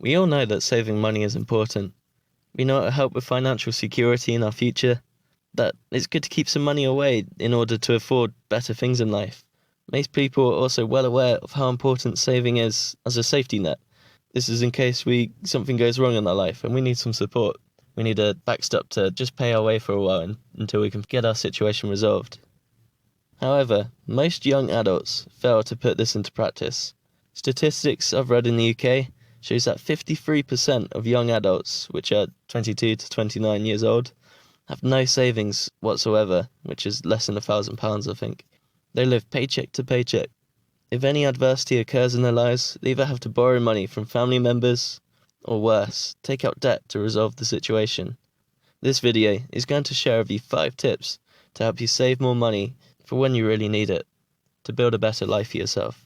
We all know that saving money is important. We know it'll help with financial security in our future, that it's good to keep some money away in order to afford better things in life. Most people are also well aware of how important saving is as a safety net. This is in case something goes wrong in our life and we need some support. We need a backstop to just pay our way for a while until we can get our situation resolved. However, most young adults fail to put this into practice. Statistics I've read in the UK shows that 53% of young adults, which are 22 to 29 years old, have no savings whatsoever, which is less than £1,000, I think. They live paycheck to paycheck. If any adversity occurs in their lives, they either have to borrow money from family members, or worse, take out debt to resolve the situation. This video is going to share with you 5 tips to help you save more money for when you really need it, to build a better life for yourself.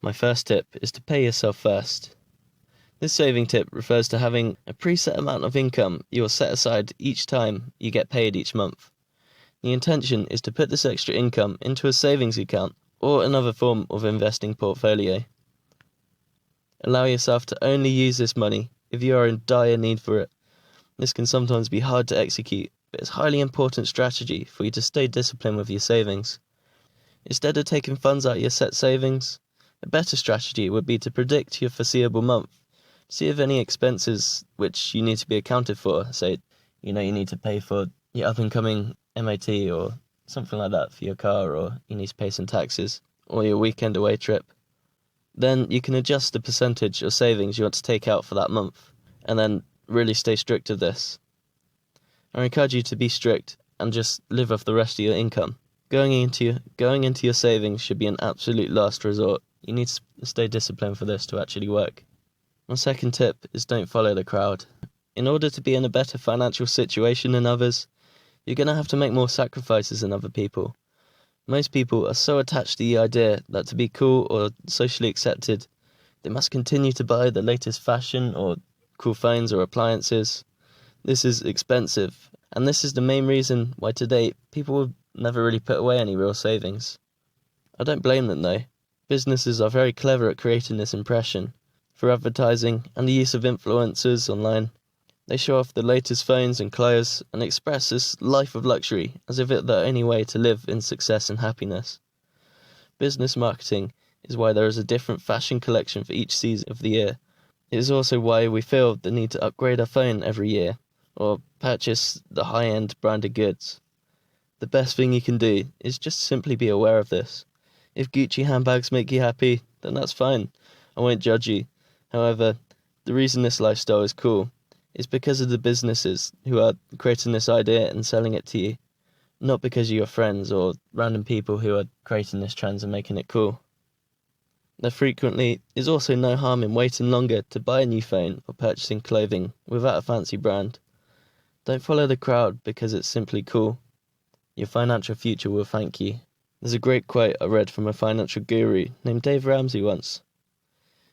My first tip is to pay yourself first. This saving tip refers to having a preset amount of income you will set aside each time you get paid each month. The intention is to put this extra income into a savings account or another form of investing portfolio. Allow yourself to only use this money if you are in dire need for it. This can sometimes be hard to execute, but it's a highly important strategy for you to stay disciplined with your savings. Instead of taking funds out of your set savings, a better strategy would be to predict your foreseeable month. See if any expenses which you need to be accounted for, say, you need to pay for your up-and-coming MOT or something like that for your car, or you need to pay some taxes, or your weekend away trip. Then you can adjust the percentage of savings you want to take out for that month, and then really stay strict with this. I encourage you to be strict and just live off the rest of your income. Going into your savings should be an absolute last resort. You need to stay disciplined for this to actually work. My second tip is don't follow the crowd. In order to be in a better financial situation than others, you're going to have to make more sacrifices than other people. Most people are so attached to the idea that to be cool or socially accepted, they must continue to buy the latest fashion or cool phones or appliances. This is expensive, and this is the main reason why today people have never really put away any real savings. I don't blame them though. Businesses are very clever at creating this impression. For advertising and the use of influencers online, they show off the latest phones and clothes and express this life of luxury as if it's the only way to live in success and happiness. Business marketing is why there is a different fashion collection for each season of the year. It is also why we feel the need to upgrade our phone every year or purchase the high-end branded goods. The best thing you can do is just simply be aware of this. If Gucci handbags make you happy, then that's fine. I won't judge you. However, the reason this lifestyle is cool is because of the businesses who are creating this idea and selling it to you, not because of your friends or random people who are creating this trend and making it cool. There frequently is also no harm in waiting longer to buy a new phone or purchasing clothing without a fancy brand. Don't follow the crowd because it's simply cool. Your financial future will thank you. There's a great quote I read from a financial guru named Dave Ramsey once.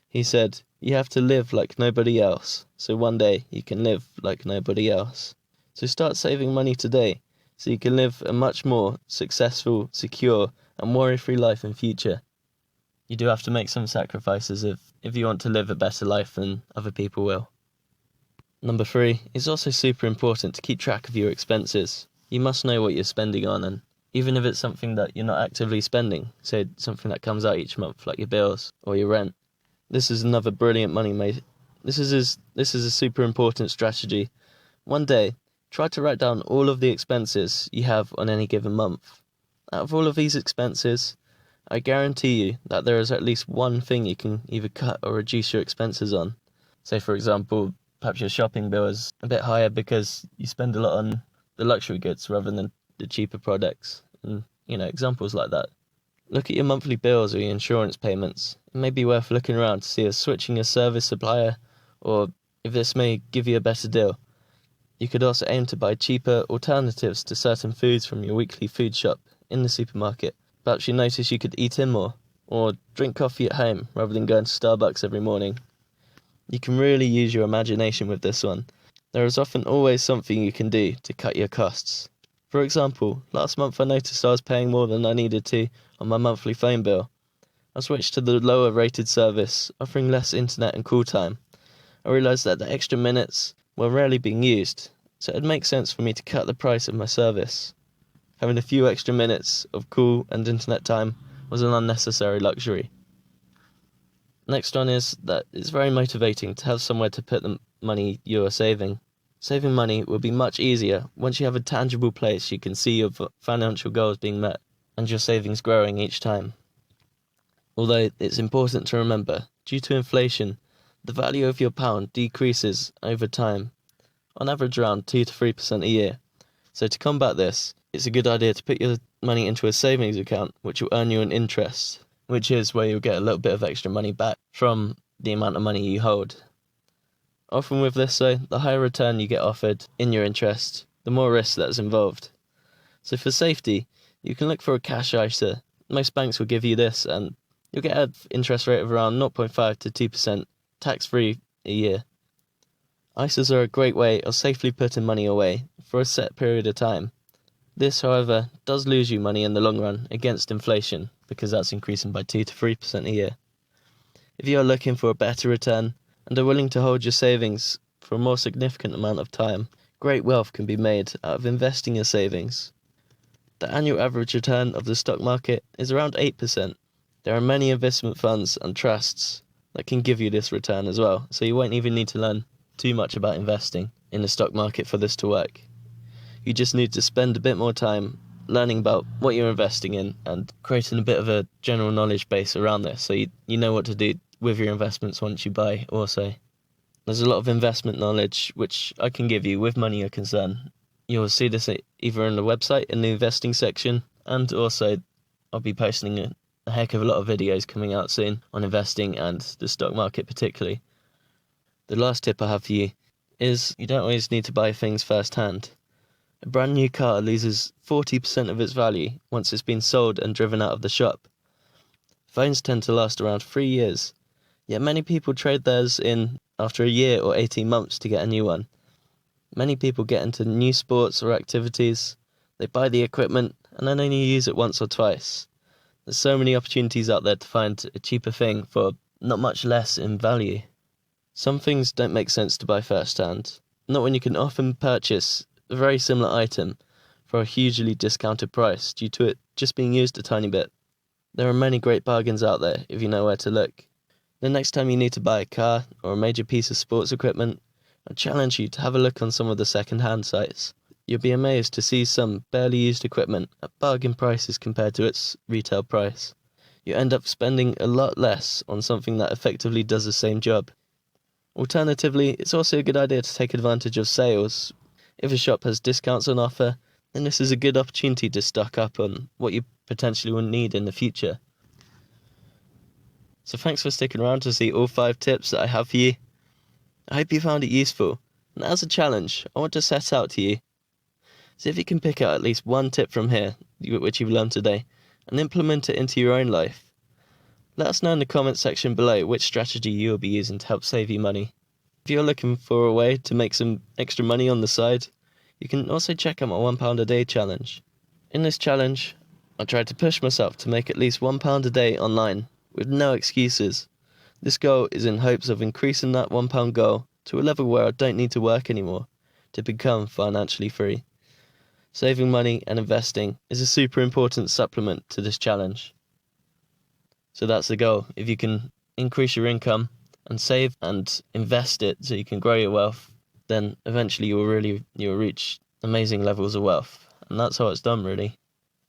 He said, "You have to live like nobody else, so one day you can live like nobody else." So start saving money today, so you can live a much more successful, secure, and worry-free life in future. You do have to make some sacrifices if you want to live a better life than other people will. Number 3, it's also super important to keep track of your expenses. You must know what you're spending on, and even if it's something that you're not actively spending, say something that comes out each month, like your bills or your rent, this is another brilliant money made. This is a super important strategy. One day, try to write down all of the expenses you have on any given month. Out of all of these expenses, I guarantee you that there is at least one thing you can either cut or reduce your expenses on. Say, for example, perhaps your shopping bill is a bit higher because you spend a lot on the luxury goods rather than the cheaper products, and examples like that. Look at your monthly bills or your insurance payments. It may be worth looking around to see if switching your service supplier or if this may give you a better deal. You could also aim to buy cheaper alternatives to certain foods from your weekly food shop in the supermarket. Perhaps you notice you could eat in more, or drink coffee at home rather than going to Starbucks every morning. You can really use your imagination with this one. There is often always something you can do to cut your costs. For example, last month I noticed I was paying more than I needed to on my monthly phone bill. I switched to the lower rated service, offering less internet and call time, I realised that the extra minutes were rarely being used, so it makes sense for me to cut the price of my service. Having a few extra minutes of call and internet time was an unnecessary luxury. Next one is that it's very motivating to have somewhere to put the money you are saving. Saving money will be much easier once you have a tangible place you can see your financial goals being met and your savings growing each time. Although it's important to remember, due to inflation, the value of your pound decreases over time, on average around 2 to 3% a year. So to combat this, it's a good idea to put your money into a savings account which will earn you an interest, which is where you'll get a little bit of extra money back from the amount of money you hold. Often with this though, the higher return you get offered in your interest, the more risk that's involved. So for safety, you can look for a cash ISA. Most banks will give you this and you'll get an interest rate of around 0.5 to 2% tax-free a year. ISAs are a great way of safely putting money away for a set period of time. This, however, does lose you money in the long run against inflation because that's increasing by 2 to 3% a year. If you are looking for a better return and are willing to hold your savings for a more significant amount of time, great wealth can be made out of investing your savings. The annual average return of the stock market is around 8%. There are many investment funds and trusts that can give you this return as well, so you won't even need to learn too much about investing in the stock market for this to work. You just need to spend a bit more time learning about what you're investing in and creating a bit of a general knowledge base around this so you know what to do with your investments once you buy also. There's a lot of investment knowledge which I can give you with Money Are Concern. You'll see this either on the website in the investing section, and also I'll be posting a heck of a lot of videos coming out soon on investing and the stock market particularly. The last tip I have for you is you don't always need to buy things first hand. A brand new car loses 40% of its value once it's been sold and driven out of the shop. Phones tend to last around 3 years, yet many people trade theirs in after a year or 18 months to get a new one. Many people get into new sports or activities, they buy the equipment and then only use it once or twice. There's so many opportunities out there to find a cheaper thing for not much less in value. Some things don't make sense to buy first hand, not when you can often purchase a very similar item for a hugely discounted price due to it just being used a tiny bit. There are many great bargains out there if you know where to look. The next time you need to buy a car or a major piece of sports equipment, I challenge you to have a look on some of the second-hand sites. You'll be amazed to see some barely used equipment at bargain prices compared to its retail price. You end up spending a lot less on something that effectively does the same job. Alternatively, it's also a good idea to take advantage of sales. If a shop has discounts on offer, then this is a good opportunity to stock up on what you potentially will need in the future. So thanks for sticking around to see all 5 tips that I have for you. I hope you found it useful, and as a challenge, I want to set out to you. See if you can pick out at least one tip from here, which you've learned today, and implement it into your own life. Let us know in the comments section below which strategy you will be using to help save you money. If you're looking for a way to make some extra money on the side, you can also check out my £1 a day challenge. In this challenge, I tried to push myself to make at least £1 a day online, with no excuses. This goal is in hopes of increasing that £1 goal to a level where I don't need to work anymore to become financially free. Saving money and investing is a super important supplement to this challenge. So that's the goal. If you can increase your income and save and invest it so you can grow your wealth, then eventually you'll reach amazing levels of wealth. And that's how it's done, really.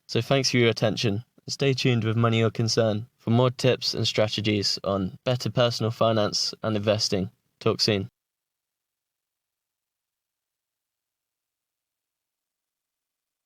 So thanks for your attention. Stay tuned with Money Are Concern for more tips and strategies on better personal finance and investing. Talk soon.